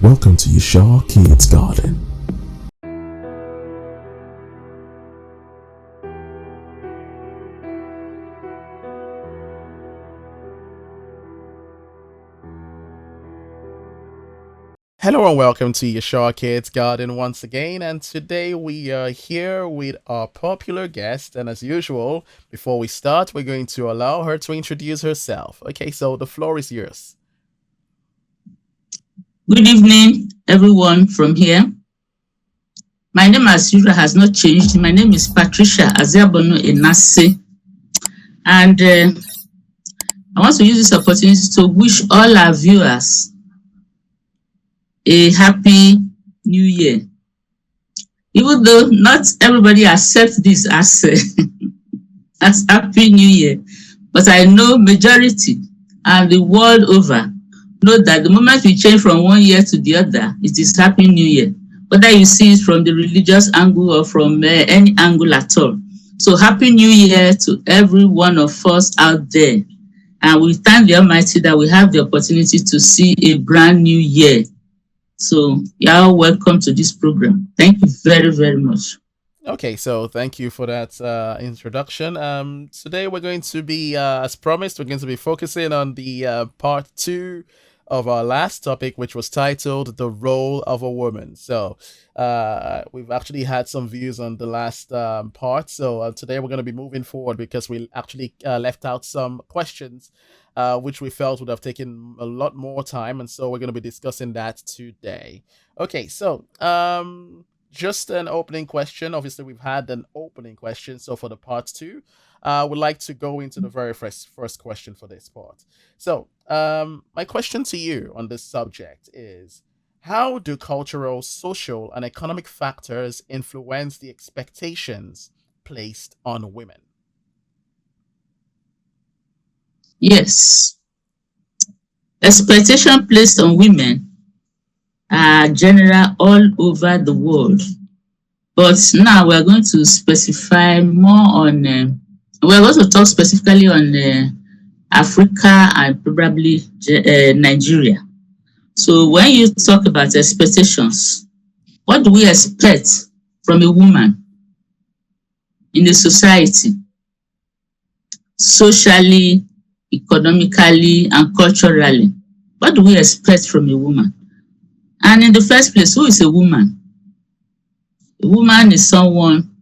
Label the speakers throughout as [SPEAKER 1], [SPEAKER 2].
[SPEAKER 1] Welcome to Yeshua Kids Garden. Hello and welcome to Yeshua Kids Garden once again, and today we are here with our popular guest, and as usual, before we start, we're going to allow her to introduce herself. Okay, so the floor is yours.
[SPEAKER 2] Good evening, everyone from here. My name, as usual, has not changed. My name is Patricia Aziabono Enase, and I want to use this opportunity to wish all our viewers a happy new year. Even though not everybody accepts this as as happy new year, but I know majority and the world over know that the moment we change from one year to the other, it is happy new year, whether you see it from the religious angle or from any angle at all. So happy new year to every one of us out there, and we thank the Almighty that we have the opportunity to see a brand new year. So you're all welcome to this program. Thank you very, very much.
[SPEAKER 1] Okay, so thank you for that introduction. Today we're going to be, as promised, we're going to be focusing on the part 2 of our last topic, which was titled "The Role of a Woman." So we've actually had some views on the last part. So today we're going to be moving forward because we actually left out some questions which we felt would have taken a lot more time, and so we're going to be discussing that today. Okay, so just an opening question. Obviously, we've had an opening question, so for the part 2, we'd like to go into the very first question for this part. So, my question to you on this subject is, how do cultural, social, and economic factors influence the expectations placed on women?
[SPEAKER 2] Yes, expectation placed on women are general all over the world, but now we're going to specify more on. We're going to talk specifically on Africa and probably Nigeria. So when you talk about expectations, what do we expect from a woman in a society, socially, economically, and culturally? What do we expect from a woman? And in the first place, who is a woman? A woman is someone,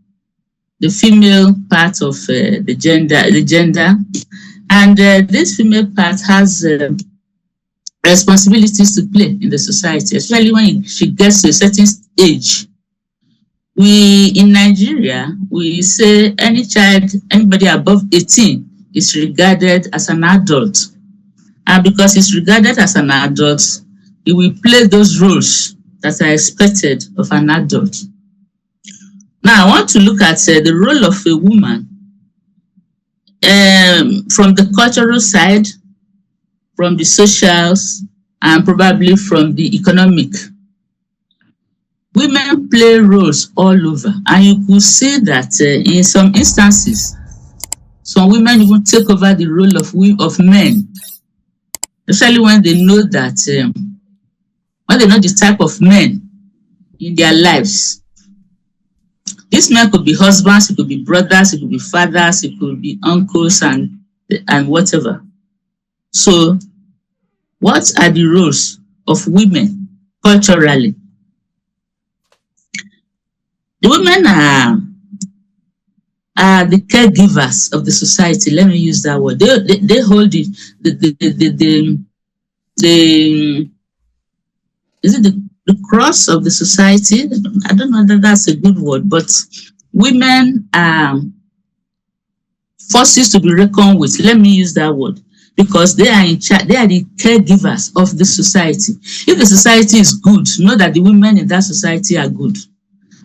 [SPEAKER 2] the female part of the gender, and this female part has responsibilities to play in the society, especially when she gets to a certain age. We in Nigeria, we say any child, anybody above 18 is regarded as an adult, and because he's regarded as an adult, he will play those roles that are expected of an adult. Now, I want to look at the role of a woman from the cultural side, from the socials, and probably from the economic. Women play roles all over, and you could see that in some instances, some women even take over the role of men, especially when they know that, when they know the type of men in their lives. These men could be husbands, it could be brothers, it could be fathers, it could be uncles, and whatever. So, what are the roles of women culturally? The women are the caregivers of the society. Let me use that word. They hold the cross of the society. I don't know that that's a good word, but women are forces to be reckoned with. Let me use that word, because they are in charge. They are the caregivers of the society. If the society is good, know that the women in that society are good.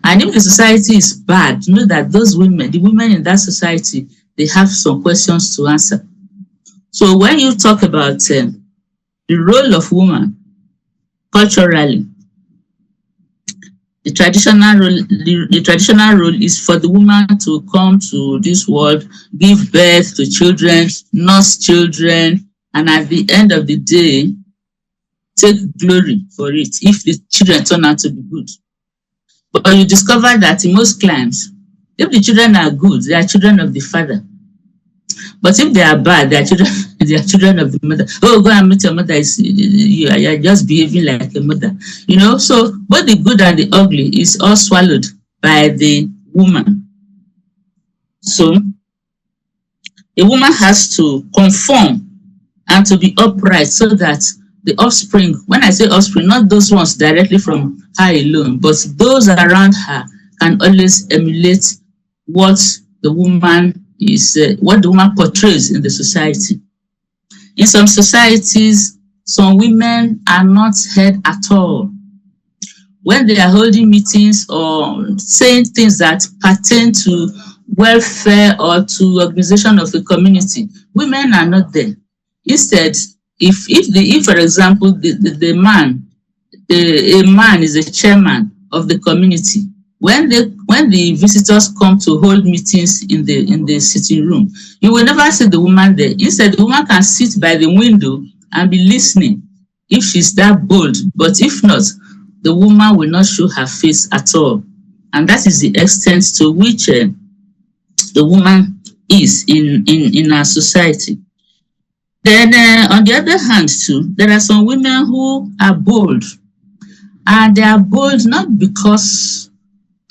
[SPEAKER 2] And if the society is bad, know that those women, the women in that society, they have some questions to answer. So when you talk about the role of woman culturally, the traditional role is for the woman to come to this world, give birth to children, nurse children, and at the end of the day, take glory for it if the children turn out to be good. But you discover that in most clans, if the children are good, they are children of the father. But if they are bad, they are children, they are children of the mother. Oh, go and meet your mother. You are just behaving like a mother. So both the good and the ugly is all swallowed by the woman. So a woman has to conform and to be upright so that the offspring, when I say offspring, not those ones directly from her alone, but those around her can always emulate what the woman what the woman portrays in the society. In some societies, some women are not heard at all. When they are holding meetings or saying things that pertain to welfare or to organization of a community, women are not there. Instead, if for example the man, a man is a chairman of the community, when the visitors come to hold meetings in the sitting room, you will never see the woman there. Instead, the woman can sit by the window and be listening if she's that bold. But if not, the woman will not show her face at all. And that is the extent to which the woman is in our society. Then on the other hand too, there are some women who are bold. And they are bold not because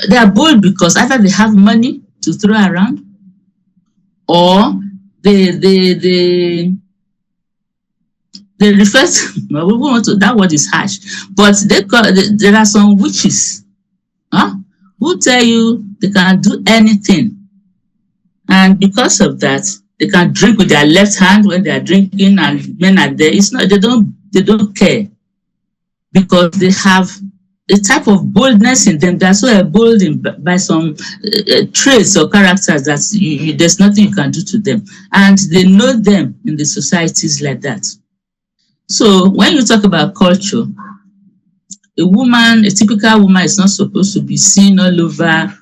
[SPEAKER 2] they are bold because either they have money to throw around, or they refer to, we want to, that word is harsh, but there are some witches who tell you they can do anything, and because of that, they can drink with their left hand when they are drinking, and men are there. It's not, they don't care, because they have a type of boldness in them. They're so emboldened by some traits or characters that there's nothing you can do to them. And they know them in the societies like that. So when you talk about culture, a typical woman is not supposed to be seen all over.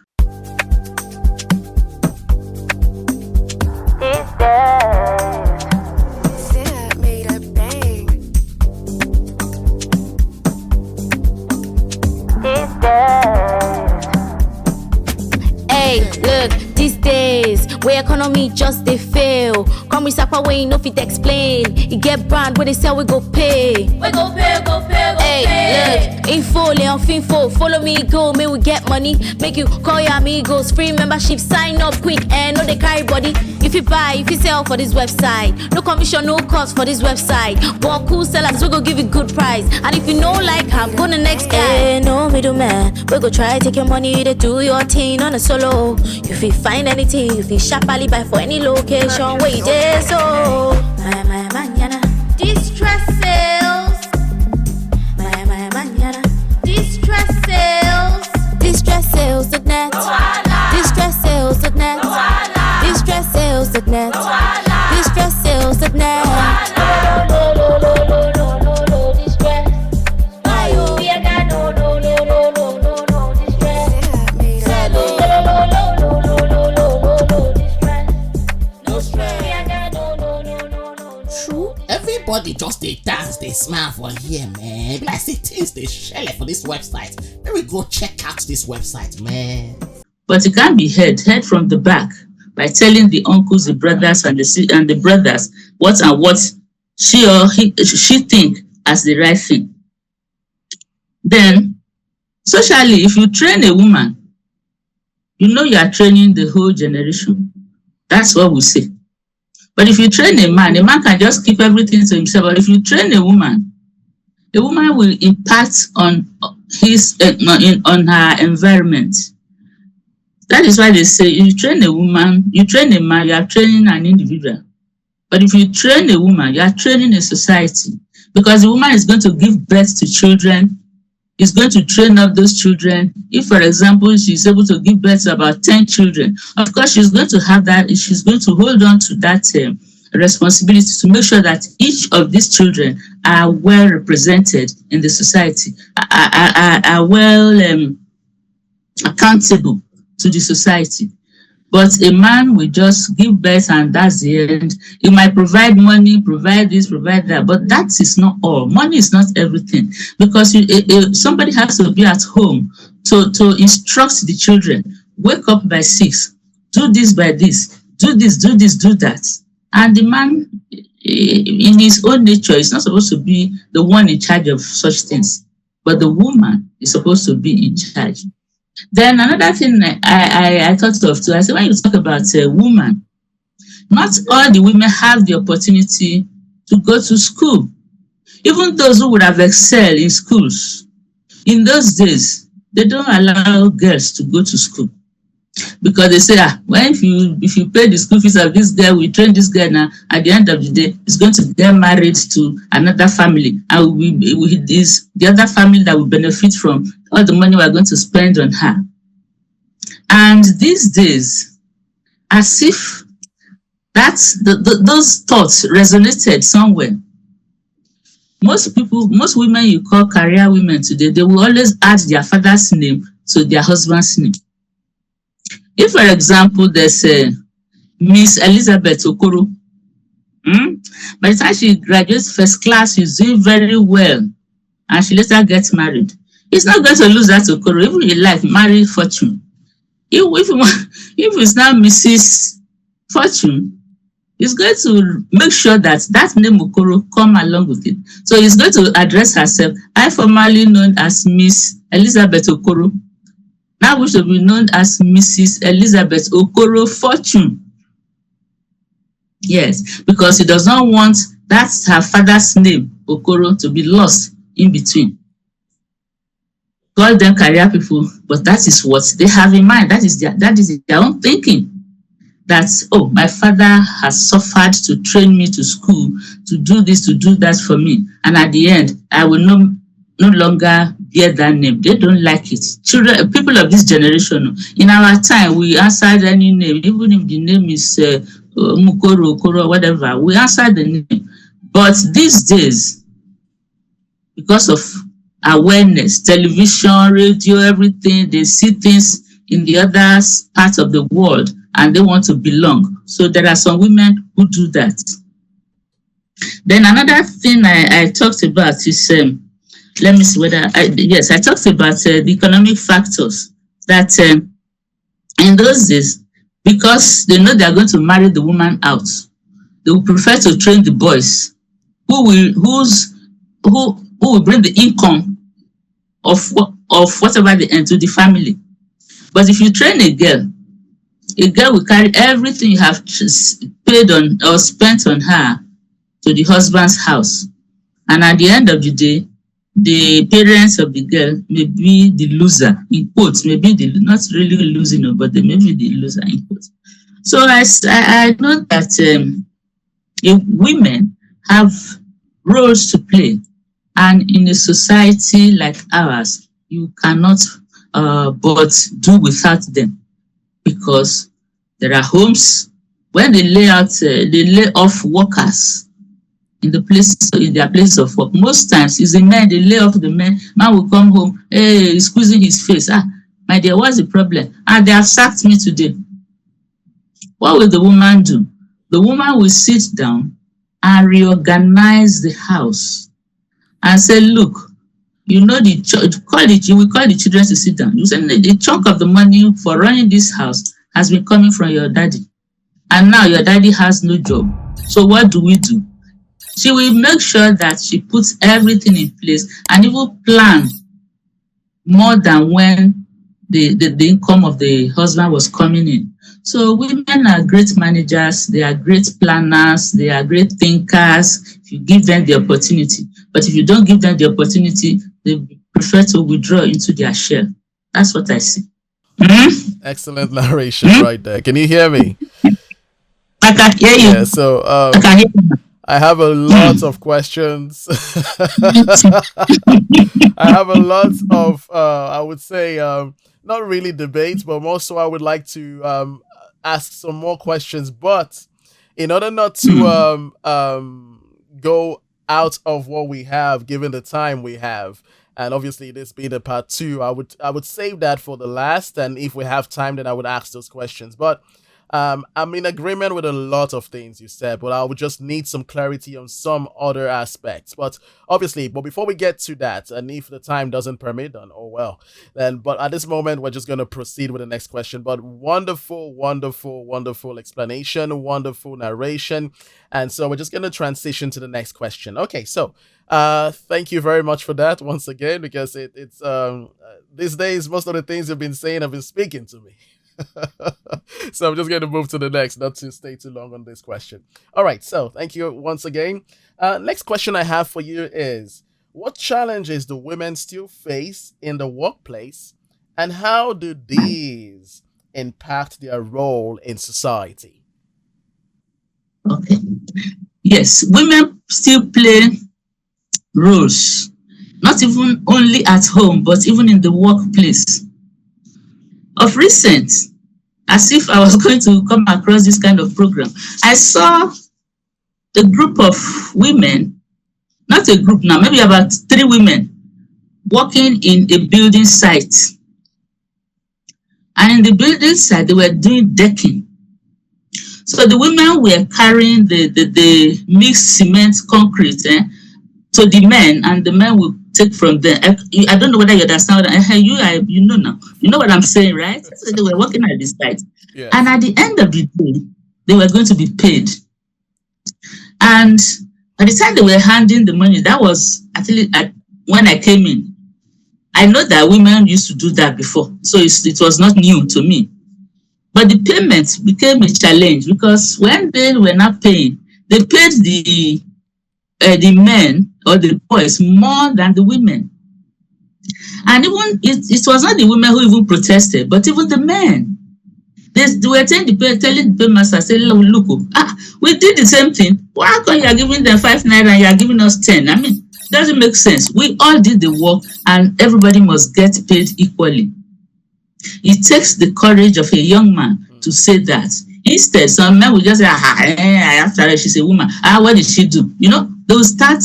[SPEAKER 3] Where economy just they fail. Come with Sapa way no fit explain. You get brand where they sell we go pay. We go pay, go pay, go hey, pay. Look, info, Leon Finfo, follow me, go, may we get money. Make you call your amigos, free membership, sign up quick and no they carry body. If you buy, if you sell for this website, no commission, no cost for this website. One cool sellers, we go give you good price. And if you know like I'm go the next guy. Hey, no middleman, we go try take your money to do your thing on a solo. If you find anything, if you sharply buy for any location, where you there, so my manana. Distress sales. My manana. Distress sales. Distress sales.net. Distress sales.net. Distress sales.net. Distress sales.net.
[SPEAKER 4] Everybody just they dance, they smile for here, man. Like say things they share for this website. Let me go check out this website, man.
[SPEAKER 2] But it can't be heard from the back by telling the uncles, the brothers, and the brothers what she or she think as the right thing. Then, socially, if you train a woman, you know you are training the whole generation. That's what we say. But if you train a man can just keep everything to himself. But if you train a woman will impact on on her environment. That is why they say if you train a woman, you train a man, you are training an individual. But if you train a woman, you are training a society, because the woman is going to give birth to children, is going to train up those children. If, for example, she's able to give birth to about 10 children, of course, she's going to have that, she's going to hold on to that responsibility to make sure that each of these children are well represented in the society, are well accountable to the society. But a man will just give birth and that's the end. He might provide money, provide this, provide that, but that is not all. Money is not everything because somebody has to be at home to instruct the children. Wake up by 6, do this by this, do this, do this, do that. And the man, in his own nature, is not supposed to be the one in charge of such things, but the woman is supposed to be in charge. Then another thing I thought of too, I said, when you talk about a woman, not all the women have the opportunity to go to school. Even those who would have excelled in schools, in those days, they don't allow girls to go to school because they say, when if you pay the school fees of this girl, we train this girl now, at the end of the day, it's going to get married to another family. And the other family that will benefit from all the money we're going to spend on her. And these days, as if those thoughts resonated somewhere. Most women you call career women today, they will always add their father's name to their husband's name. If, for example, there's a Miss Elizabeth Okoro, by the time she graduates first class, she's doing very well, and she later gets married. It's not going to lose that Okoro, even in life, marry Fortune. If it's now Mrs. Fortune, he's going to make sure that name Okoro come along with it. So he's going to address herself. I formerly known as Miss Elizabeth Okoro. Now we should be known as Mrs. Elizabeth Okoro Fortune. Yes, because he does not want her father's name, Okoro, to be lost in between. Call them career people, but that is what they have in mind. That is their own thinking. That, my father has suffered to train me to school, to do this, to do that for me. And at the end, I will no longer bear that name. They don't like it. Children, people of this generation, in our time, we answered any name, even if the name is Mukoro, Okoro, whatever, we answered the name. But these days, because of awareness, television, radio, everything, they see things in the other parts of the world and they want to belong. So there are some women who do that. Then another thing I talked about is, let me see whether, I talked about the economic factors that in those days, because they know they are going to marry the woman out, they will prefer to train the boys who will bring the income of whatever they earn to the family. But if you train a girl will carry everything you have paid on or spent on her to the husband's house. And at the end of the day, the parents of the girl may be the loser, in quotes, maybe not really losing, but they may be the loser, in quotes. So I know that women have roles to play. And in a society like ours, you cannot but do without them, because there are homes when they lay off workers in their places of work. Most times it's the men, they lay off the men. Man will come home, hey, he's squeezing his face. My dear, what's the problem? They have sacked me today. What will the woman do? The woman will sit down and reorganize the house and say, look, you know, you will call the children to sit down. You say the chunk of the money for running this house has been coming from your daddy. And now your daddy has no job. So what do? She will make sure that she puts everything in place and even plan more than when the income of the husband was coming in. So women are great managers, they are great planners, they are great thinkers if you give them the opportunity. But if you don't give them the opportunity, they prefer to withdraw into their shell. That's what I see.
[SPEAKER 1] Excellent narration right there. Can you hear me?
[SPEAKER 2] I can hear you.
[SPEAKER 1] Yeah, so
[SPEAKER 2] I can hear you.
[SPEAKER 1] I have a lot of questions. I have a lot of, I would say, not really debates, but more so I would like to ask some more questions. But in order not to go out of what we have, given the time we have, And obviously, this being the part two, I would save that for the last. And if we have time, then I would ask those questions. But I'm in agreement with a lot of things you said, but I would just need some clarity on some other aspects. But before we get to that, and if the time doesn't permit, then oh well. Then, but at this moment, we're just going to proceed with the next question. But wonderful, wonderful, wonderful explanation, wonderful narration. And so we're just going to transition to the next question. Okay, so thank you very much for that once again, because it's these days most of the things you've been saying have been speaking to me. So I'm just going to move to the next, not to stay too long on this question. All right, so thank you once again. Next question I have for you is, what challenges do women still face in the workplace, and how do these impact their role in society?
[SPEAKER 2] Okay. Yes, women still play roles, not even only at home, but even in the workplace. Of recent, as if I was going to come across this kind of program, I saw a group of women, not a group now, maybe about 3 women, working in a building site. And in the building site, they were doing decking. So the women were carrying the mixed cement concrete to the men, and the men will take from them. I don't know whether you understand. You know now. You know what I'm saying, right? So they were working at this site.
[SPEAKER 1] Yes.
[SPEAKER 2] And at the end of the day, they were going to be paid. And by the time they were handing the money, that was actually when I came in. I know that women used to do that before, so it was not new to me. But the payment became a challenge, because when they were not paying, they paid the men or the boys more than the women. And even it was not the women who even protested, but even the men. They were telling the paymaster, say, look, we did the same thing. Why come you are giving them 5 naira and you are giving us 10? I mean, it doesn't make sense. We all did the work, and everybody must get paid equally. It takes the courage of a young man to say that. Instead, some men will just say, after she's a woman. What did she do? You know, they will start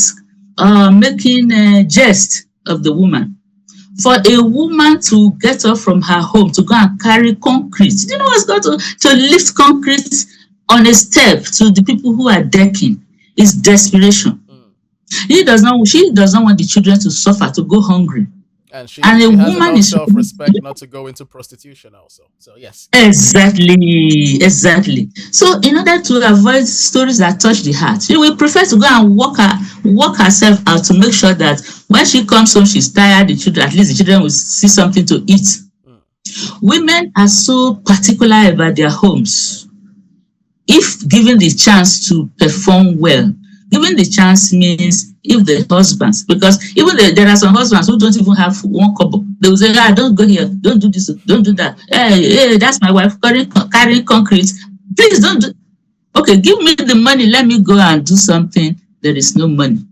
[SPEAKER 2] making a jest of the woman. For a woman to get up from her home to go and carry concrete, do you know what's got to lift concrete on a step to the people who are decking is desperation. She does not want the children to suffer, to go hungry.
[SPEAKER 1] And she
[SPEAKER 2] a
[SPEAKER 1] has
[SPEAKER 2] woman
[SPEAKER 1] enough
[SPEAKER 2] is
[SPEAKER 1] self-respect not to go into prostitution also. So yes.
[SPEAKER 2] Exactly. So in order to avoid stories that touch the heart, she will prefer to go and work herself out to make sure that when she comes home, she's tired. At least the children will see something to eat. Women are so particular about their homes. If given the chance to perform well, given the chance means if the husbands, because even there are some husbands who don't even have 1 kobo. They will say, don't go here, don't do this, don't do that. Hey, that's my wife carrying concrete. Please don't do. Okay, give me the money, let me go and do something. There is no money.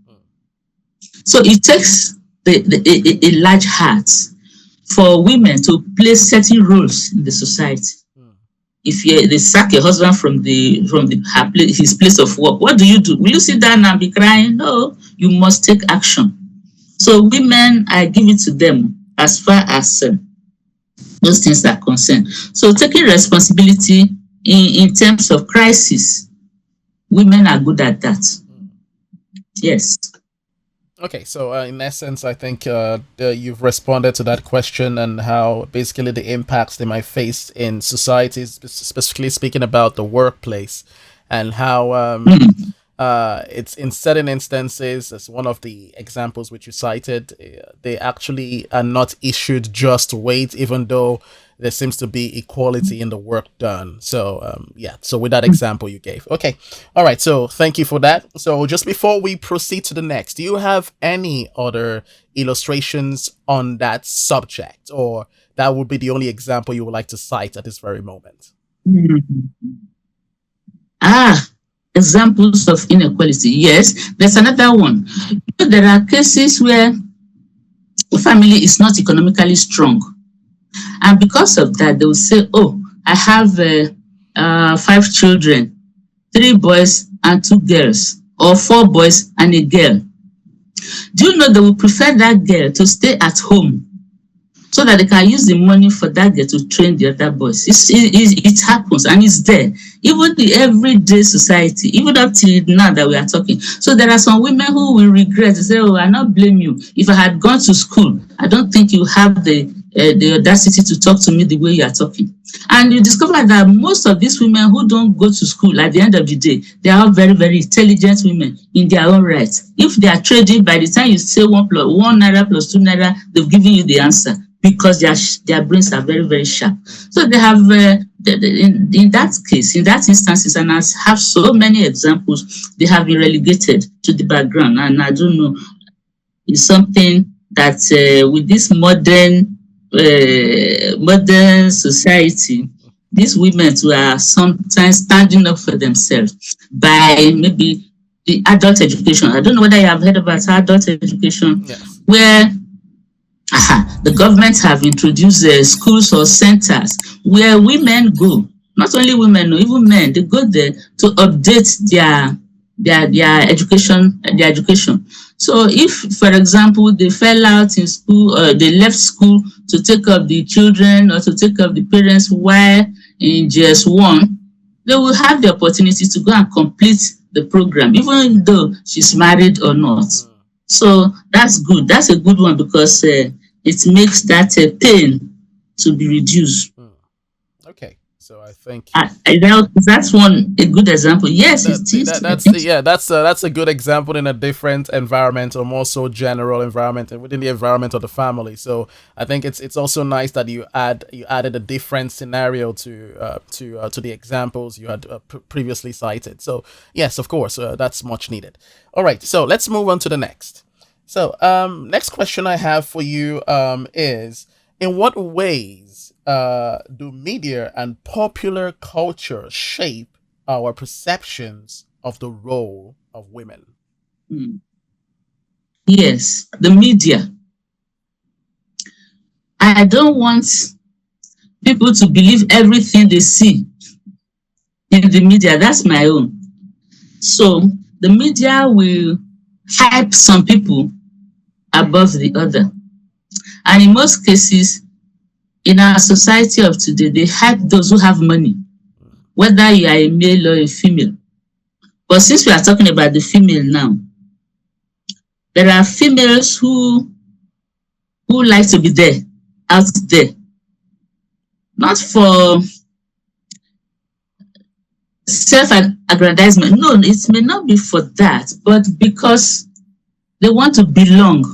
[SPEAKER 2] So it takes a large heart for women to play certain roles in the society. If they sack your husband from his place of work, what do? Will you sit down and be crying? No, you must take action. So women, I give it to them as far as those things are concerned. So taking responsibility in terms of crisis, women are good at that. Yes.
[SPEAKER 1] Okay, so in essence, I think you've responded to that question and how basically the impacts they might face in societies, specifically speaking about the workplace, and how it's in certain instances, as one of the examples which you cited, they actually are not issued just weight, even though there seems to be equality in the work done. So so with that example you gave. Okay. All right. So thank you for that. So just before we proceed to the next, do you have any other illustrations on that subject, or that would be the only example you would like to cite at this very moment?
[SPEAKER 2] Examples of inequality. Yes, there's another one. There are cases where the family is not economically strong. And because of that, they will say, I have 5 children, 3 boys and 2 girls, or 4 boys and a girl. Do you know they will prefer that girl to stay at home so that they can use the money for that girl to train the other boys? It happens, and it's there. Even the everyday society, even up till now that we are talking. So there are some women who will regret to say, oh, I not blame you. If I had gone to school, I don't think you have the audacity to talk to me the way you are talking. And you discover that most of these women who don't go to school, at the end of the day, they are very, very intelligent women in their own right. If they are trading, by the time you say 1 naira plus 2 naira, they've given you the answer, because their brains are very, very sharp. So they have, in that case, in that instances, and I have so many examples, they have been relegated to the background. And I don't know, it's something that with this modern society, these women who are sometimes standing up for themselves by maybe the adult education. I don't know whether you have heard about adult education, yes, where the government have introduced schools or centers where women go. Not only women, no, even men, they go there to update their education. So if, for example, they fell out in school or they left school to take up the children or to take up the parents while in JS1, they will have the opportunity to go and complete the program, even though she's married or not. So that's good. That's a good one, because it makes that pain to be reduced.
[SPEAKER 1] Okay, so I think
[SPEAKER 2] that's a good example. Yes,
[SPEAKER 1] that's a good example in a different environment, or more so general environment, and within the environment of the family. So I think it's also nice that you added a different scenario to the examples you had previously cited. So yes, of course, that's much needed. All right, so let's move on to the next. So next question I have for you is, in what ways do media and popular culture shape our perceptions of the role of women?
[SPEAKER 2] Yes, the media. I don't want people to believe everything they see in the media. That's my own. So the media will hype some people above the other. And in most cases, in our society of today, they hype those who have money, whether you are a male or a female. But since we are talking about the female now, there are females who like to be there, out there. Not for self-aggrandizement. No, it may not be for that, but because they want to belong.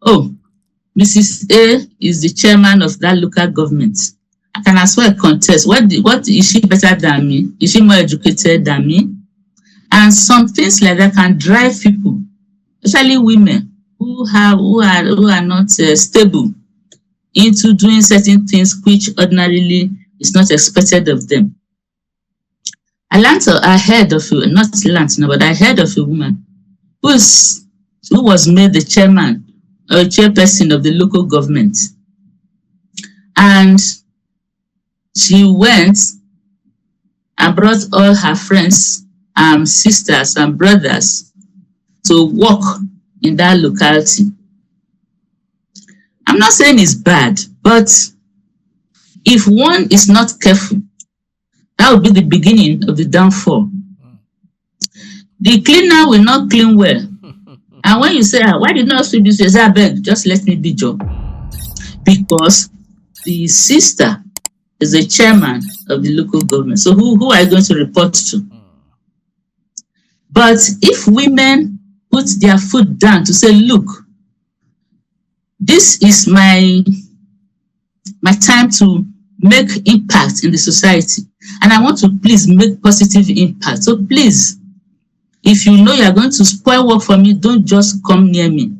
[SPEAKER 2] Oh, Mrs. A is the chairman of that local government. I can as well contest. What is she better than me? Is she more educated than me? And some things like that can drive people, especially women who are not stable, into doing certain things which ordinarily is not expected of them. I heard of a woman who was made the chairman or chairperson of the local government. And she went and brought all her friends, sisters and brothers to work in that locality. I'm not saying it's bad, but if one is not careful, that will be the beginning of the downfall. The cleaner will not clean well. And when you say, why did not sweep this? You say, I beg, just let me be job. Because the sister is the chairman of the local government. So who are you going to report to? But if women put their foot down to say, look, this is my time to make impact in the society, and I want to please make positive impact. So please, if you know you are going to spoil work for me, don't just come near me.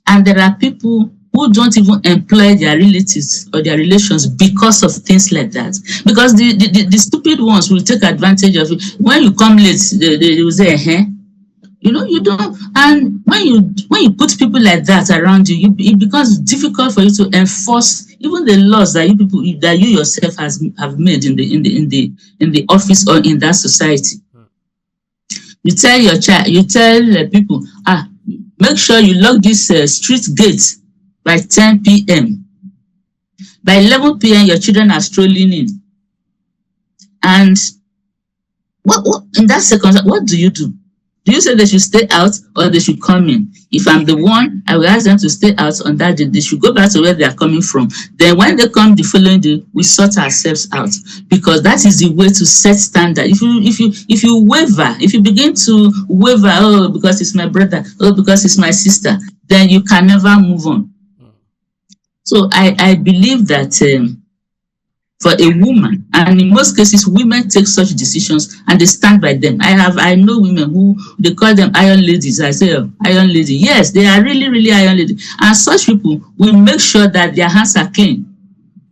[SPEAKER 2] And there are people who don't even employ their relatives or their relations because of things like that. Because the stupid ones will take advantage of it. When you come late, they will say, you know, you don't. And when you put people like that around you, it becomes difficult for you to enforce even the laws that you yourself have made in the office or in that society. You tell your child, you tell people, make sure you lock this street gate by 10 p.m. By 11 p.m., your children are strolling in. And what in that circumstance, what do you do? Do you say they should stay out or they should come in? If I'm the one, I will ask them to stay out on that day. They should go back to where they are coming from. Then when they come the following day, we sort ourselves out, because that is the way to set standard. If you waver, if you begin to waver, oh, because it's my brother, oh, because it's my sister, then you can never move on. So I believe that for a woman, and in most cases, women take such decisions and they stand by them. I know women who they call them iron ladies. I say, oh, iron lady. Yes, they are really, really iron lady. And such people will make sure that their hands are clean,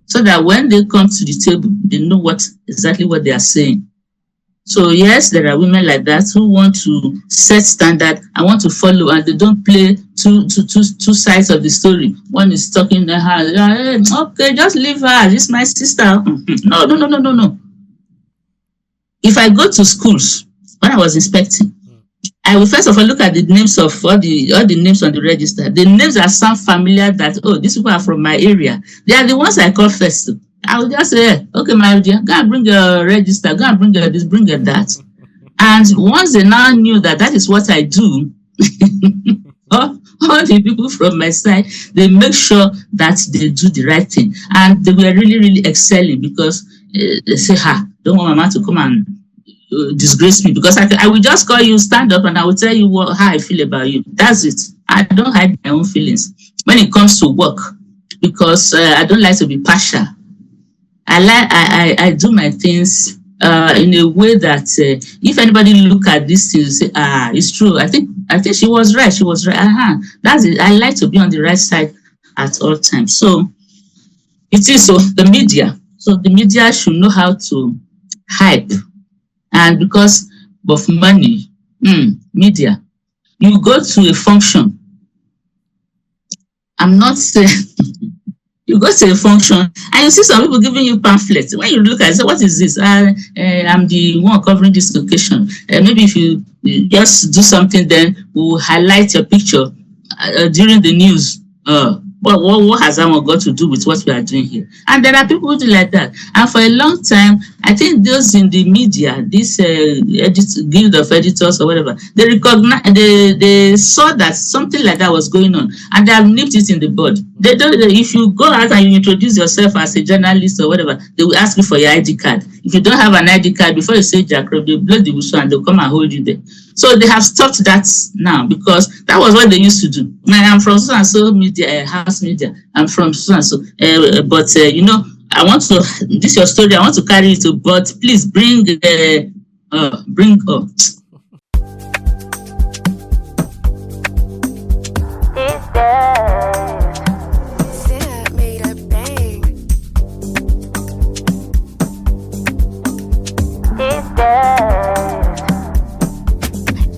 [SPEAKER 2] so that when they come to the table, they know exactly what they are saying. So yes, there are women like that who want to set standard and want to follow, and they don't play two sides of the story. One is talking to her, okay, just leave her. This is my sister. No. If I go to schools, when I was inspecting, I will first of all look at the names of all the names on the register. The names that sound familiar, that, oh, these people are from my area. They are the ones I call first. I will just say, okay, my dear, go and bring your register, go and bring your this, bring your that. And once they now knew that is what I do, all the people from my side, they make sure that they do the right thing. And they were really, really excelling, because they say, don't want mama to come and disgrace me, because I will just call you, stand up, and I will tell you how I feel about you. That's it. I don't hide my own feelings when it comes to work, because I don't like to be partial. I do my things in a way that if anybody look at this thing, say, it's true. I think she was right. She was right. That's it. I like to be on the right side at all times. So it is so the media. So the media should know how to hype, and because of money, media. You go to a function. I'm not saying. You go to a function and you see some people giving you pamphlets. When you look at it, say, what is this? I'm the one covering this location. Maybe if you just do something, then we'll highlight your picture during the news. But what has that one got to do with what we are doing here? And there are people who do like that. And for a long time, I think those in the media, this guild of editors or whatever, they recognize, they saw that something like that was going on, and they have nipped it in the bud. They don't. If you go out and you introduce yourself as a journalist or whatever, they will ask you for your ID card. If you don't have an ID card, before you say Jack, they'll blow the whistle and they'll come and hold you there. So they have stopped that now, because that was what they used to do. I'm from so and so media, house media. I'm from so and so, but I want to. This is your story. I want to carry it, but please bring up.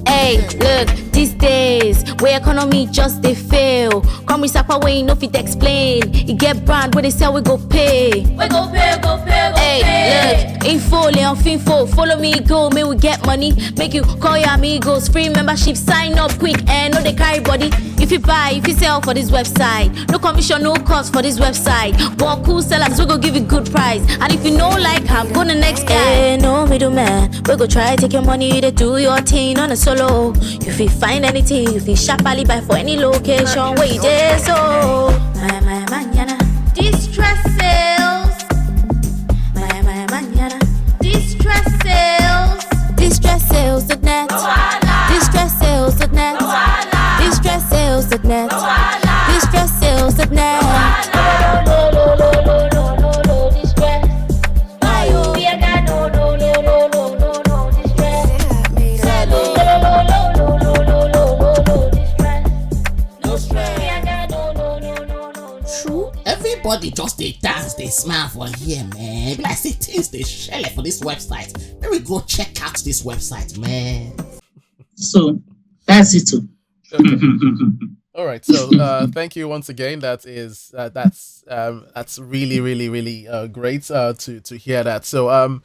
[SPEAKER 3] Hey, look, these days, where economy just they fail. Come with Sapa way, no fit explain. You get brand where they sell, we go pay. We go pay, go pay, go hey, pay. Look, info, Leon Finfo, follow me, go, may we get money. Make you call your amigos, free membership, sign up quick, and no they carry body. If you buy, if you sell for this website, no commission, no cost for this website. But cool sellers, we go give you good price. And if you know like I'm go the next guy. Hey, no middleman, we go try take your money to do your thing on a solo. If you find anything, if you sharply buy for any location, where you there, so my manana. Distress sales. My manana. Distress sales. Distress sales.net. Distress sales.net. Distress sales.net. Distress sales.net.
[SPEAKER 4] Everybody just they dance, they smile for here, man. Like say things they share for this website. Maybe go check out this website, man.
[SPEAKER 2] So that's it too.
[SPEAKER 1] Okay. All right. So thank you once again. That's really great to hear that. So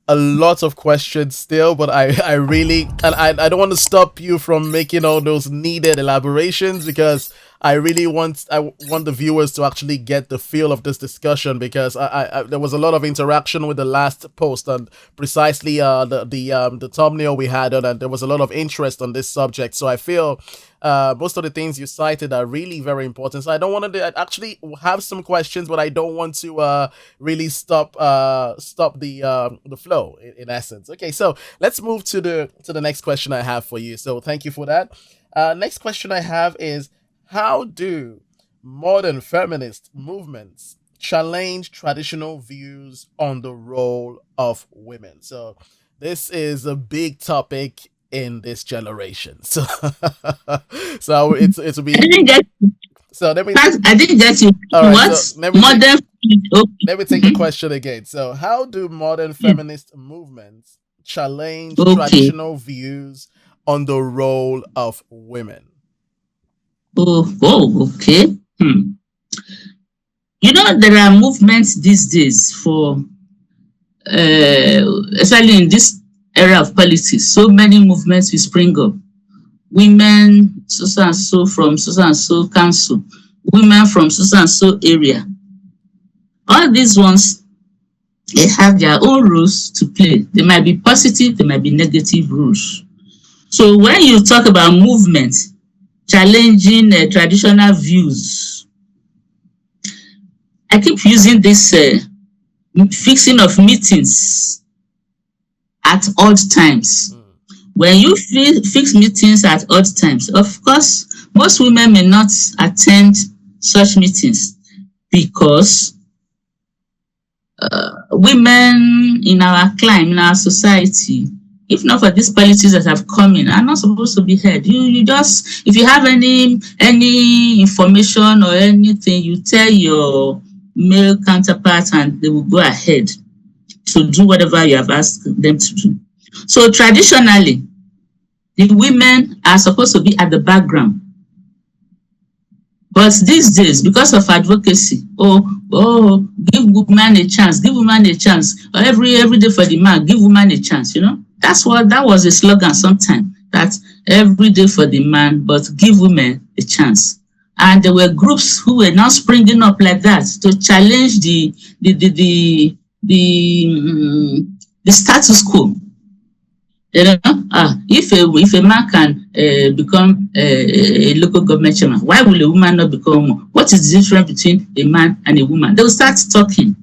[SPEAKER 1] a lot of questions still, but I really, and I don't want to stop you from making all those needed elaborations, because I want the viewers to actually get the feel of this discussion, because there was a lot of interaction with the last post, and precisely the thumbnail we had on, and there was a lot of interest on this subject. So I feel most of the things you cited are really very important. So I don't want to I actually have some questions, but I don't want to really stop the flow in essence. Okay, so let's move to the next question I have for you. So thank you for that. Next question I have is, how do modern feminist movements challenge traditional views on the role of women? So this is a big topic in this generation. So it'll be.
[SPEAKER 2] I didn't get.
[SPEAKER 1] So let me.
[SPEAKER 2] I didn't get you.
[SPEAKER 1] All right.
[SPEAKER 2] What
[SPEAKER 1] So let me
[SPEAKER 2] modern?
[SPEAKER 1] let me take the question again. So how do modern feminist movements challenge
[SPEAKER 2] Okay.
[SPEAKER 1] traditional views on the role of women?
[SPEAKER 2] Okay. You know, there are movements these days for, especially in this era of politics, so many movements will spring up. Women, so and so from so and so council, women from so and so area. All these ones, they have their own rules to play. They might be positive, they might be negative rules. So when you talk about movement challenging traditional views, I keep using this fixing of meetings at odd times. When you fix meetings at odd times, of course, most women may not attend such meetings, because women in our climate, in our society, if not for these policies that have come in, are not supposed to be heard. You just, if you have any information or anything, you tell your male counterpart and they will go ahead to do whatever you have asked them to do. So traditionally, the women are supposed to be at the background. But these days, because of advocacy, give woman a chance, give woman a chance. Every day for the man, give woman a chance, you know. That was a slogan sometime, that every day for the man, but give women a chance. And there were groups who were now springing up like that to challenge the status quo. You know, if a man can become a local government chairman, why will a woman not become one? What is the difference between a man and a woman? They will start talking.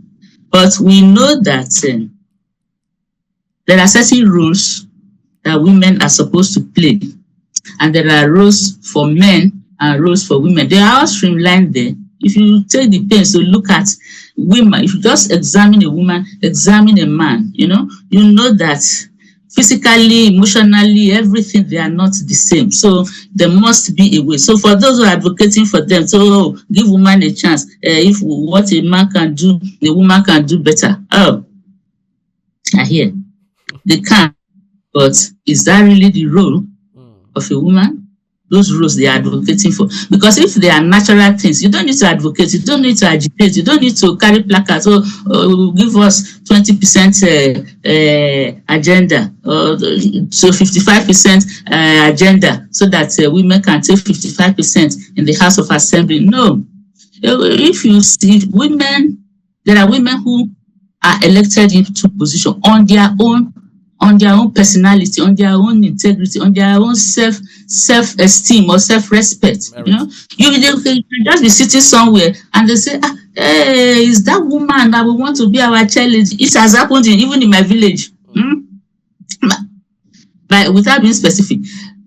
[SPEAKER 2] But we know that there are certain rules that women are supposed to play, and there are rules for men and rules for women. They are all streamlined there. If you take the pains to look at women, if you just examine a woman, examine a man, you know that physically, emotionally, everything, they are not the same. So there must be a way. So for those who are advocating for them, so give woman a chance. If what a man can do, the woman can do better. I hear they can, but is that really the role of a woman? Those rules they are advocating for. Because if they are natural things, you don't need to advocate, you don't need to agitate, you don't need to carry placards, give us 20% agenda, so 55% agenda, so that women can take 55% in the House of Assembly. No. If you see women, there are women who are elected into position on their own personality, on their own integrity, on their own self-esteem or self-respect. You know, you can just be sitting somewhere and they say, hey, is that woman that we want to be our cheerleader? It has happened even in my village. Without being specific,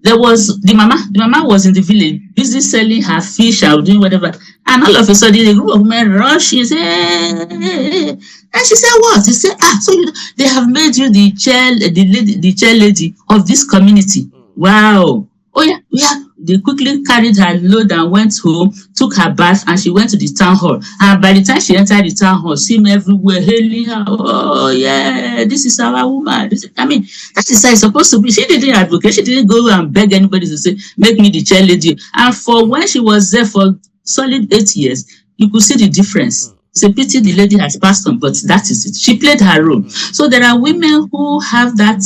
[SPEAKER 2] there was the mama was in the village busy selling her fish or doing whatever, and all of a sudden a group of men rush. She said, hey. And she said, what? He said, so they have made you the chair lady of this community. Wow. Oh yeah. They quickly carried her load and went home, took her bath, and she went to the town hall. And by the time she entered the town hall, seen everywhere hailing her. Oh yeah, this is our woman. That is how it's supposed to be. She didn't advocate. She didn't go and beg anybody to say, make me the chair lady. And for when she was there for solid 8 years, you could see the difference. It's a pity the lady has passed on, but that is it. She played her role. So there are women who have that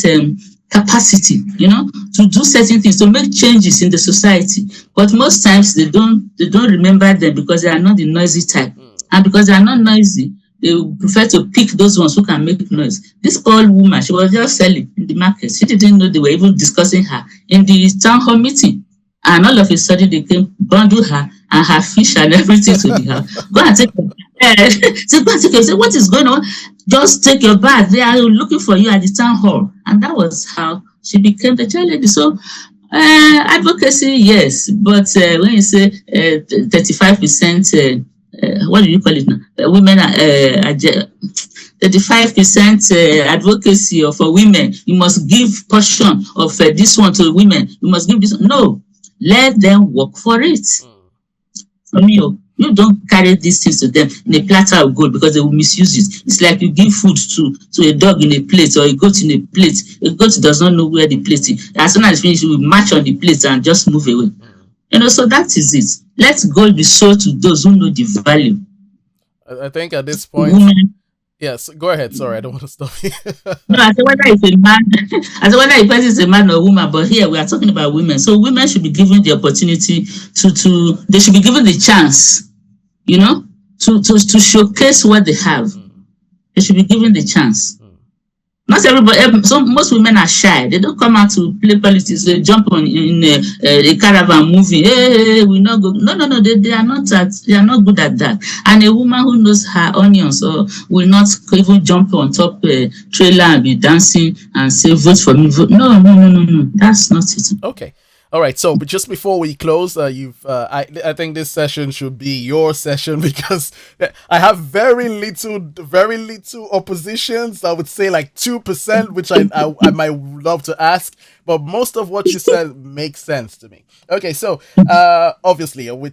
[SPEAKER 2] capacity, to do certain things, to make changes in the society. But most times they don't remember them because they are not the noisy type. And because they are not noisy, they prefer to pick those ones who can make noise. This old woman, she was just selling in the market. She didn't know they were even discussing her in the town hall meeting. And all of a sudden they came, bundle her and her fish and everything to the house. Go and take say, what is going on? Just take your bath. They are looking for you at the town hall. And that was how she became the child lady. So advocacy, yes. But when you say 35%, what do you call it now? Women are 35% advocacy for women. You must give portion of this one to women. You must give this. No, let them work for it. You don't carry these things to them in a platter of gold because they will misuse it. It's like you give food to a dog in a plate or a goat in a plate. A goat does not know where the plate is. As soon as it's finished, it will march on the plate and just move away. So that is it. Let gold be sold to those who know the value.
[SPEAKER 1] I think at this point, yes, go ahead. Sorry, I don't want to stop you.
[SPEAKER 2] No, I said whether it's a man, I said whether a person is a man or woman, but here we are talking about women. So women should be given the opportunity they should be given the chance, to showcase what they have. They should be given the chance. Not everybody. Most women are shy. They don't come out to play politics. They jump on in a caravan moving. Hey, we not go. No. They are not They are not good at that. And a woman who knows her onions will not even jump on top trailer and be dancing and say vote for me. Vote. No. That's not it.
[SPEAKER 1] Okay. All right, so but just before we close, I think this session should be your session because I have very little oppositions. I would say like 2%, which I might love to ask, but most of what you said makes sense to me. Okay, so obviously we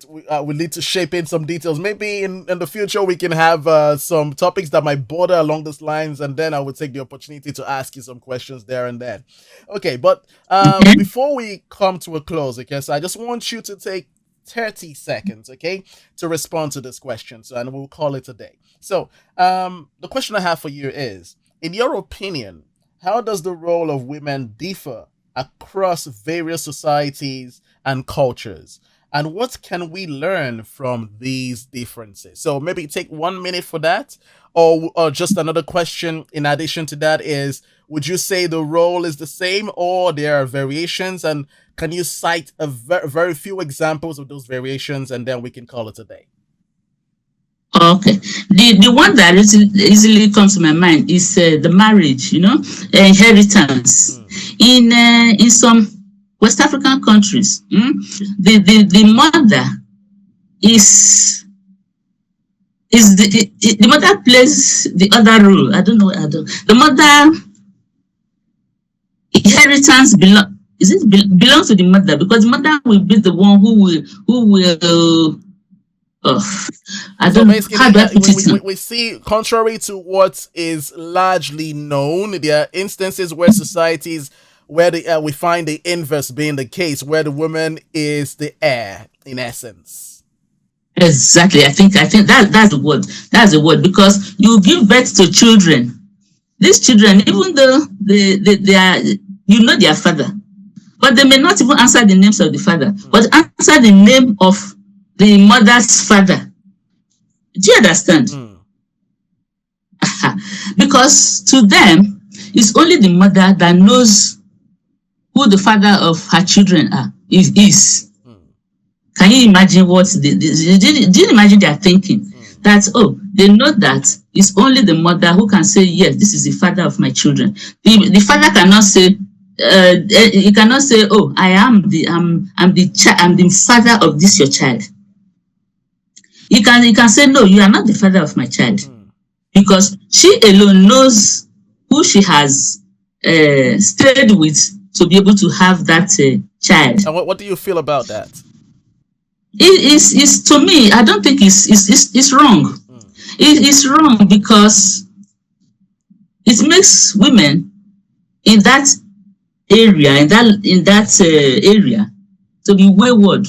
[SPEAKER 1] need to shape in some details. Maybe in the future we can have some topics that might border along those lines, and then I would take the opportunity to ask you some questions there and then. Okay, but before we come to a close, okay, so I just want you to take 30 seconds, okay, to respond to this question, and we'll call it a day. So the question I have for you is, in your opinion, how does the role of women differ across various societies and cultures? And what can we learn from these differences? So maybe take 1 minute for that. Or just another question in addition to that is, would you say the role is the same or there are variations? And can you cite a very few examples of those variations, and then we can call it a day?
[SPEAKER 2] Okay. The one that easily comes to my mind is the marriage, inheritance. In some West African countries, the mother the mother plays the other role. The mother inheritance belongs to the mother, because the mother will be the one who will I don't know how do I put it.
[SPEAKER 1] We see, contrary to what is largely known, there are instances where societies where we find the inverse being the case, where the woman is the heir in essence.
[SPEAKER 2] Exactly. I think that's the word. That's the word, because you give birth to children. These children, even though they are, their father, but they may not even answer the names of the father, but answer the name of the mother's father. Do you understand? Because to them, it's only the mother that knows who the father of her children is. Can you imagine what do you imagine they are thinking? That, they know that it's only the mother who can say, yes, this is the father of my children. The father cannot say, he cannot say, oh, I'm the father of this your child. He can say, no, you are not the father of my child, because she alone knows who she has stayed with to be able to have that child.
[SPEAKER 1] And what do you feel about that?
[SPEAKER 2] It's to me, I don't think it's wrong. It's wrong because it makes women in that area, area to be wayward.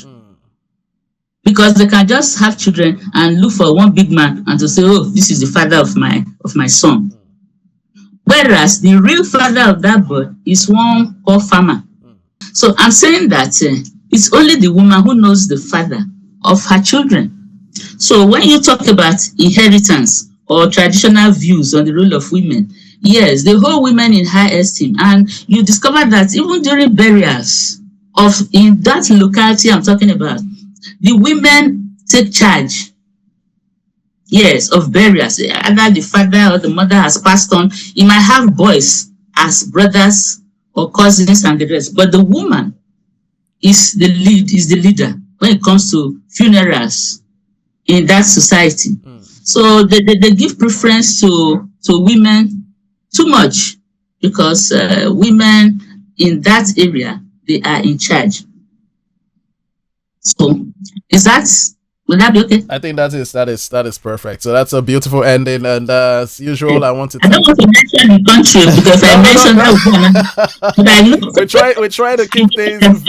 [SPEAKER 2] because they can just have children and look for one big man and to say, oh, this is the father of my son. Whereas the real father of that boy is one poor farmer. So I'm saying that it's only the woman who knows the father of her children. So when you talk about inheritance or traditional views on the role of women, yes, they hold women in high esteem. And you discover that even during burials in that locality I'm talking about, the women take charge, yes, of burials. Either the father or the mother has passed on. He might have boys as brothers or cousins and the rest, but the woman is the leader when it comes to funerals in that society. So they give preference to women too much because women in that area, they are in charge. So will that be okay?
[SPEAKER 1] I think that is perfect. So that's a beautiful ending. And as usual, I want to
[SPEAKER 2] I don't want to mention the country because I mentioned that one. But I know
[SPEAKER 1] we try to keep things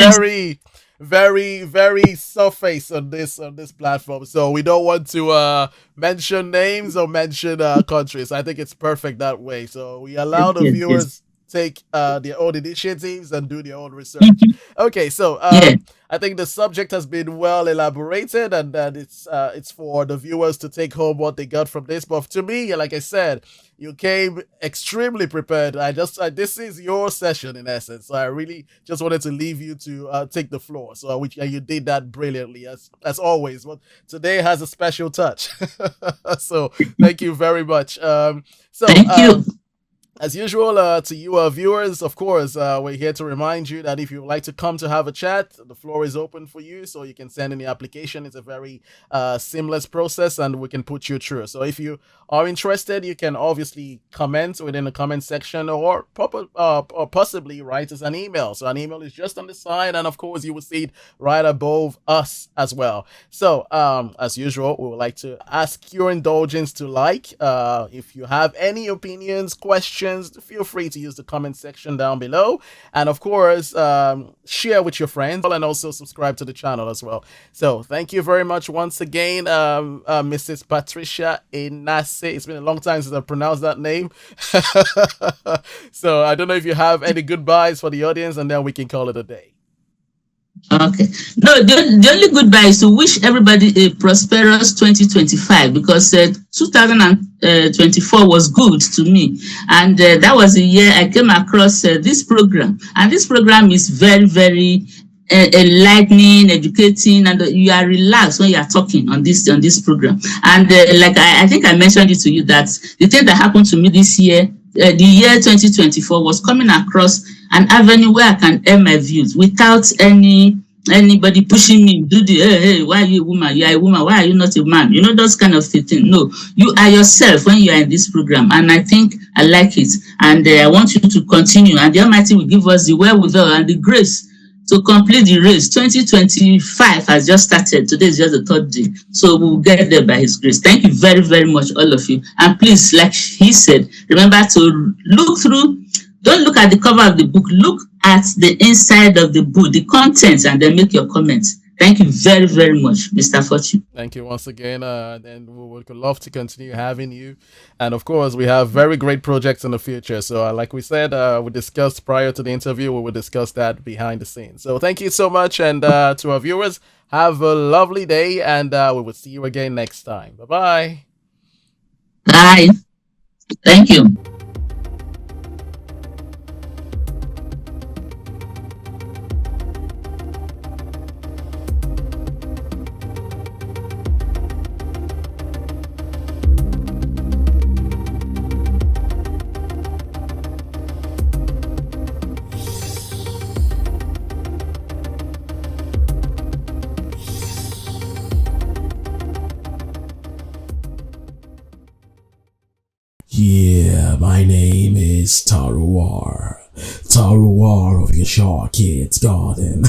[SPEAKER 1] very surface on this platform. So we don't want to mention names or mention countries. I think it's perfect that way. So we allow the viewers take their own initiatives and do their own research. Okay, so I think the subject has been well elaborated, and that it's for the viewers to take home what they got from this. But to me, like I said, you came extremely prepared. This is your session in essence. So I really just wanted to leave you to take the floor. So you did that brilliantly as always. But today has a special touch. So thank you very much.
[SPEAKER 2] Thank you.
[SPEAKER 1] As usual, to you viewers, of course, we're here to remind you that if you would like to come to have a chat, the floor is open for you. So you can send in the application. It's a very seamless process, and we can put you through. So if you are interested, you can obviously comment within the comment section or possibly write us an email. So an email is just on the side, and of course, you will see it right above us as well. So as usual, we would like to ask your indulgence to if you have any opinions, questions, feel free to use the comment section down below, and of course share with your friends, and also subscribe to the channel as well. So thank you very much once again, Mrs. Patricia Enase. It's been a long time since I pronounced that name. So I don't know if you have any goodbyes for the audience, and then we can call it a day.
[SPEAKER 2] Okay. No, the only goodbye is to wish everybody a prosperous 2025 because 2024 was good to me. And that was the year I came across this program. And this program is very, very enlightening, educating, and you are relaxed when you are talking on this program. And like I think I mentioned it to you that the thing that happened to me this year, the year 2024 was coming across an avenue where I can air my views without anybody pushing me. Hey, why are you a woman? You are a woman. Why are you not a man? You know, those kind of things. No, you are yourself when you are in this program. And I think I like it. And I want you to continue. And the Almighty will give us the wherewithal and the grace to complete the race. 2025 has just started. Today is just the third day. So we'll get there by His grace. Thank you very, very much, all of you. And please, like he said, remember to look through. Don't look at the cover of the book. Look at the inside of the book, the contents, and then make your comments. Thank you very, very much, Mr. Fortune.
[SPEAKER 1] Thank you once again. And we would love to continue having you. And of course, we have very great projects in the future. So like we said, we discussed prior to the interview, we will discuss that behind the scenes. So thank you so much. And to our viewers, have a lovely day. And we will see you again next time. Bye-bye.
[SPEAKER 2] Bye. Thank you.
[SPEAKER 4] Yeah, my name is Taruar of your Shaw Kids Garden.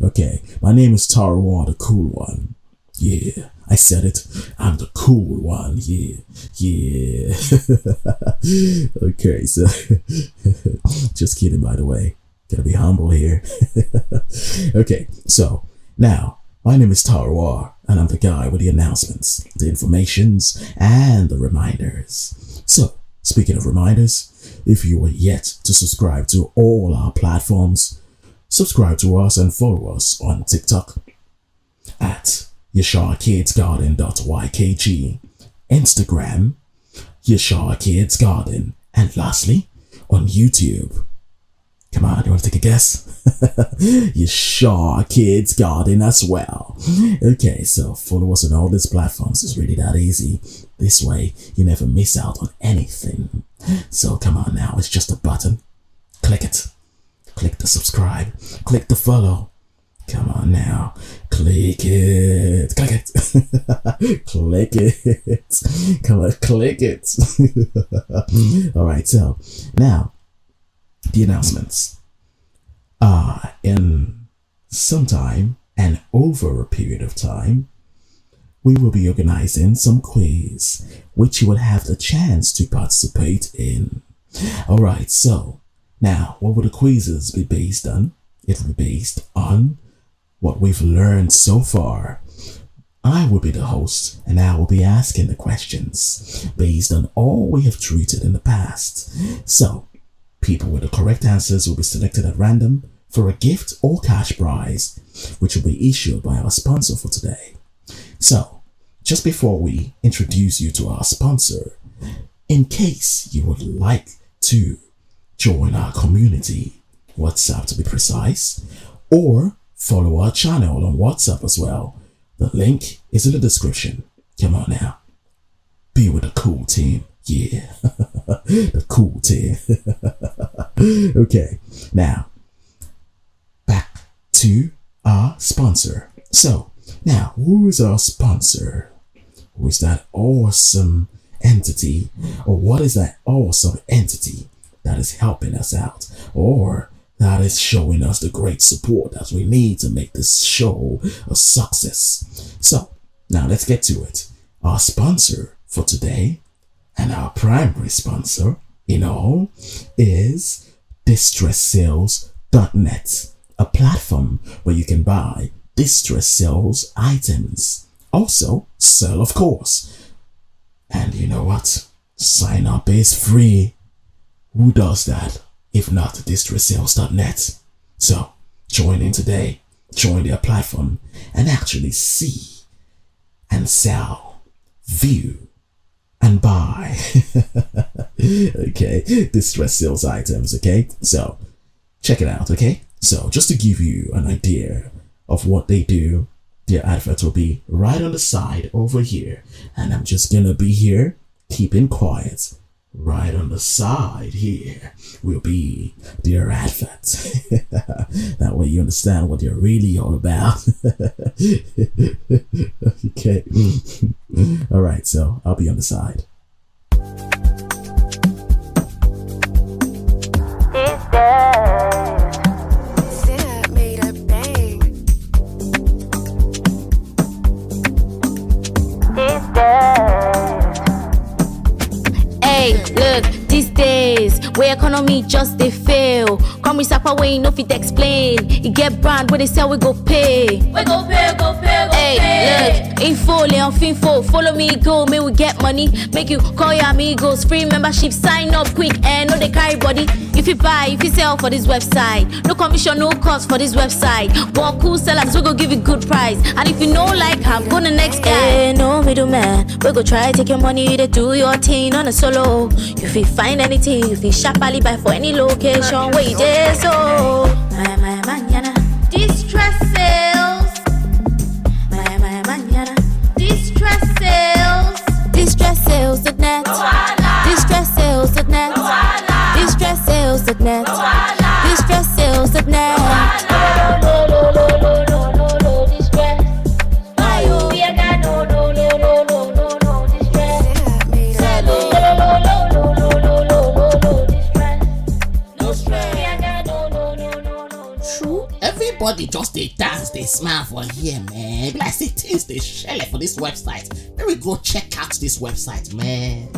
[SPEAKER 4] Okay, my name is Taruar, the cool one. Yeah, I said it. I'm the cool one. Yeah. Okay, so just kidding, by the way. Gotta be humble here. Okay, so now my name is Tarwar, and I'm the guy with the announcements, the informations, and the reminders. So, speaking of reminders, if you are yet to subscribe to all our platforms, subscribe to us and follow us on TikTok at YasharKidsGarden.ykg, Instagram, YasharKidsGarden, and lastly, on YouTube. Come on, you want to take a guess? Yashar Kids Garden as well. Okay, so follow us on all these platforms. It's really that easy. This way, you never miss out on anything. So come on now, it's just a button. Click it. Click the subscribe. Click the follow. Come on now. Click it. Click it. Click it. Come on, click it. Alright, so now the announcements. In some time and over a period of time, we will be organizing some quiz which you will have the chance to participate in. Alright, so now what will the quizzes be based on? It'll be based on what we've learned so far. I will be the host and I will be asking the questions based on all we have treated in the past. So, people with the correct answers will be selected at random for a gift or cash prize, which will be issued by our sponsor for today. So, just before we introduce you to our sponsor, in case you would like to join our community, WhatsApp to be precise, or follow our channel on WhatsApp as well, the link is in the description. Come on now. Be with the cool team. Yeah. The cool team. Okay. Now, back to our sponsor. So, now, who is our sponsor? Who is that awesome entity? Or what is that awesome entity that is helping us out? Or that is showing us the great support that we need to make this show a success. So, now let's get to it. Our sponsor for today, and our primary sponsor in all, is DistressSales.net, a platform where you can buy distress sales items. Also, sell of course. And you know what? Sign up is free. Who does that if not DistressSales.net? So, join in today, join their platform, and actually see and sell, view, and buy. Okay, distress sales items, okay? So, check it out, okay? So, just to give you an idea of what they do, their advert will be right on the side over here. And I'm just gonna be here, keeping quiet. Right on the side here will be their advert. That way you understand what they're really all about. Okay. Alright, so I'll be on the side.
[SPEAKER 3] Hey, look, these days, where economy just they fail. Come with Sapa way, no fit explain. You get brand where they sell, we go pay. We go pay, go pay, go hey, pay. Look, info, Leon Finfo, follow me, go, may we get money. Make you call your amigos, free membership, sign up quick, and no they carry body. If you buy, if you sell for this website, no commission, no cost for this website. But cool sellers, we go give you good price. And if you know like I'm go the next guy. Hey, no middleman, we go try take your money, to do your thing on a solo. If you find anything, if you sharply buy for any location, where you there, so my manana. Distress sales. My manana. Distress sales. Distress sales.net. Distress sales.net. Distress sales.net. Distress sales.net.
[SPEAKER 4] Everybody just they dance, they smile for here, man. Like say things they share for this website. Let me go check out this website, man.